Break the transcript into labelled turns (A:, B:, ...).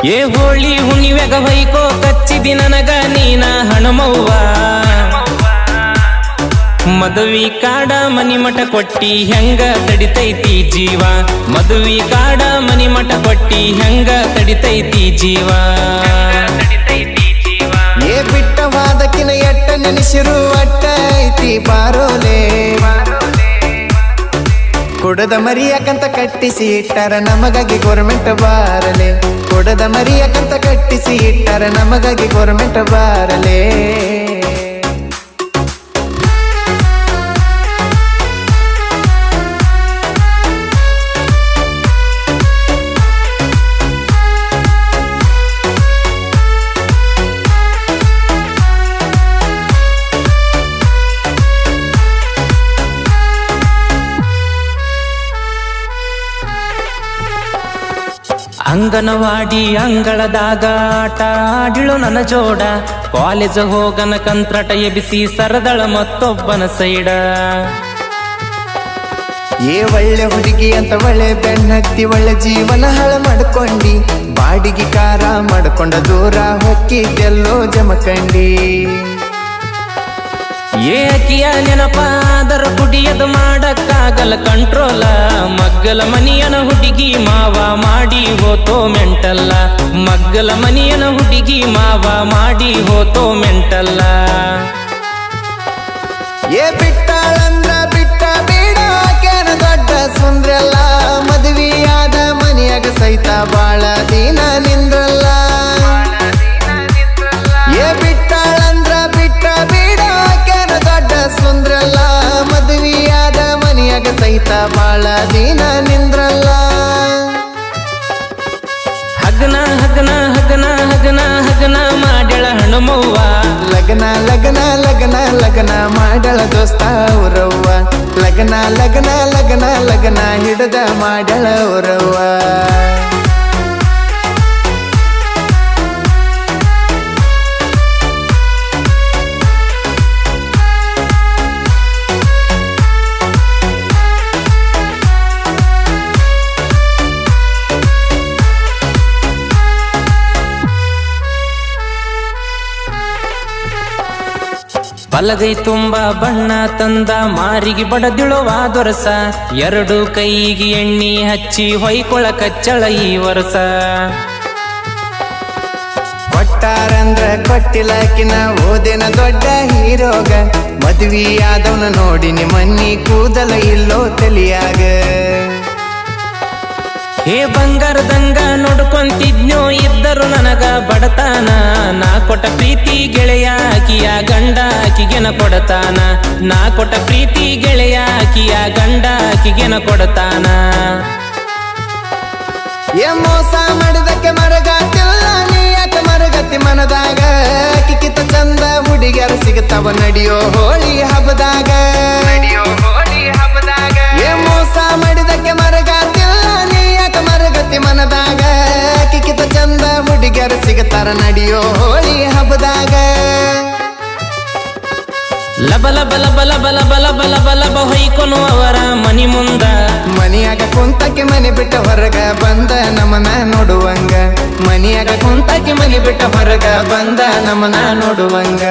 A: ಏ ಹೋಳಿ ಹುಣ್ಣಿವೆಗ ಹೊಯ್ಕೋ ಕಚ್ಚಿದಿ ನನಗ ನೀನ ಹಣಮವ್ವ ಮದುವಿ ಕಾಡ ಮನಿಮಠ ಕೊಟ್ಟಿ ಹೆಂಗ ತಡಿತೈತಿ ಜೀವ ಮದುವಿ ಕಾಡ ಮನಿಮಠ ಕೊಟ್ಟಿ ಹೆಂಗ ತಡಿತೈತಿ ಜೀವ
B: ಏ ಬಿಟ್ಟವಾದಕಿನ ಎಟ್ಟ ನೆನೆಸಿರು ಅಟ್ಟ ಐತಿ ಬಾರೋಲೆ ಕೊಡದ ಮರಿಯಕಂತ ಕಟ್ಟಿಸಿ ಇಟ್ಟಾರ ನಮಗಾಗಿ ಗೋರ್ಮೆಂಟ್ ಬಾರಲೆ ಕೊಡದ ಮರಿಯಕಂತ ಕಟ್ಟಿಸಿ ಇಟ್ಟಾರ ನಮಗಾಗಿ ಗೋರ್ಮೆಂಟ್ ಬಾರಲೆ
A: ಅಂಗನವಾಡಿ ಅಂಗಳದಾಗ ಆಟ ಆಡಿಳು ನನ್ನ ಜೋಡ ಕಾಲೇಜ್ ಹೋಗನ ಕಂತ್ರಟ ಎಬಿಸಿ ಸರದಳ ಮತ್ತೊಬ್ಬನ ಸೈಡ
B: ಏ ಒಳ್ಳೆ ಹುಡುಗಿ ಅಂತ ಒಳ್ಳೆ ಬೆನ್ನತ್ತಿ ಒಳ್ಳೆ ಜೀವನ ಹಾಳ ಮಾಡ್ಕೊಂಡಿ ಬಾಡಿಗೆ ಕಾರ ಮಾಡ್ಕೊಂಡ ದೂರ ಹೊಕ್ಕಿದ್ದೆಲ್ಲೋ ಜಮಕಂಡಿ
A: ಏಕಿಯ ನೆನಪಾದರ ಕುಡಿಯದು ಮಾಡಕ್ಕಾಗಲ್ಲ ಕಂಟ್ರೋಲ ಮಗ್ಗಲ ಮನಿಯನ ಹುಡುಗಿ ಮಾವ ಮಾಡಿ ಹೋತೋ ಮೆಂಟಲ್ಲ ಮಗ್ಗಲ ಮನಿಯನ ಹುಡುಗಿ ಮಾವ ಮಾಡಿ ಹೋತೋ ಮೆಂಟಲ್ಲ
B: ಏ ಬಿಟ್ಟಾಳಂದ್ರ ಬಿಟ್ಟ ಬೇಡ ಕೇನ ದೊಡ್ಡ ಸುಂದ್ರಲ್ಲ ಮದುವೆಯಾದ ಮನೆಯಾಗ ಸಹಿತ ಬಾಳ ದಿನ ನಿಂದ್ರಲ್ಲ ಏ ಬಿಟ್ಟಾಳಂದ್ರ ಬಿಟ್ಟ ಬೇಡ ಕೇನ ದೊಡ್ಡ ಸುಂದ್ರಲ್ಲ ಮದುವೆಯಾದ ಮನೆಯಾಗ ಸಹಿತ ಬಾಳ ದಿನ ನಿಂದ್ರಲ್ಲ
A: ಹಗನ ಹಗನ ಹಗನ ಹಗನ ಹಗನ ಮಾಡ್ಯಾಳ ಹಣಮವ್ವ
B: ಲಗ್ನ ಲಗ್ನ ಲಗ್ನ ಲಗ್ನ ಮಾಡಳ ದೋಸ್ತ ಊರವ್ವ ಲಗ್ನ ಲಗ್ನ ಲಗ್ನ ಲಗ್ನ ಹಿಡದ ಮಾಡಳ ಊರವ್ವ
A: ಬಲಗೈ ತುಂಬ ಬಣ್ಣ ತಂದ ಮಾರಿಗೆ ಬಡದಿಳುವ ದೊರಸ ಎರಡು ಕೈಗೆ ಎಣ್ಣಿ ಹಚ್ಚಿ ಹೊಯ್ಕೊಳ ಕಚ್ಚಳ ಈ ವರ್ಷ
B: ಕೊಟ್ಟಾರಂದ್ರ ಕೊಟ್ಟಿಲಕಿನ ಓದಿನ ದೊಡ್ಡ ಹೀರೋಗ ಮದ್ವಿಯಾದವನ ನೋಡಿ ನಿಮ್ಮನ್ನಿ ಕೂದಲ ಇಲ್ಲೋ ತಲಿಯಾಗ
A: ಹೇ ಬಂಗಾರದಂಗ ನೋಡ್ಕೊಂತಿದ್ನೋ ಇದ್ದರು ನನಗ ಬಡತಾನ ನಾ ಕೊಟ್ಟ ಪ್ರೀತಿ ಗೆಳೆಯ ಆಕಿಯ ಗಂಡ ಆಕಿಗೆನ ಕೊಡತಾನ ನಾ ಕೊಟ್ಟ ಪ್ರೀತಿ ಗೆಳೆಯ ಆಕಿಯ ಗಂಡ ಆಕಿಗೆನ ಕೊಡತಾನ
B: ಏ ಮೋಸ ಮಾಡಿದಕ್ಕೆ ಮರಗಾತಿಲ್ಲ ನೀ ಯಾಕೆ ಮರಗತಿ ಮನದಾಗ ಕಿಕ್ಕಿತ ಚಂದ ಹುಡುಗಿಯರ ಸಿಗುತ್ತವ ನಡಿಯೋ ಹೋಳಿ ಹಬ್ಬದಾಗ ಏ ಮೋಸ ಮಾಡಿದಕ್ಕೆ ಮರಗಾತಿಲ್ಲ ನೀ ಯಾಕೆ ಮರಗತಿ ಮನದಾಗ ಕಿಕ್ಕಿತ ಚಂದ ಹುಡುಗಿಯರ ಸಿಗುತ್ತಾರ ನಡಿಯೋ ಹೋಳಿ ಹಬ್ಬದಾಗ
A: ಲಬ ಲಬ ಲಬ ಲಬ ಲಬ ಲಬ ಲಬ ಲಬ ಹೊಯ್ಕೊನು ಅವರ ಮನಿ ಮುಂದ
B: ಮನಿಯಾಗ ಕುಂತಕ್ಕೆ ಮನೆ ಬಿಟ್ಟ ಹೊರಗ ಬಂದ ನಮನ ನೋಡುವಂಗ ಮನಿಯಾಗ ಕುಂತಕ್ಕೆ ಮನೆ ಬಿಟ್ಟ ಹೊರಗ ಬಂದ ನಮನ ನೋಡುವಂಗ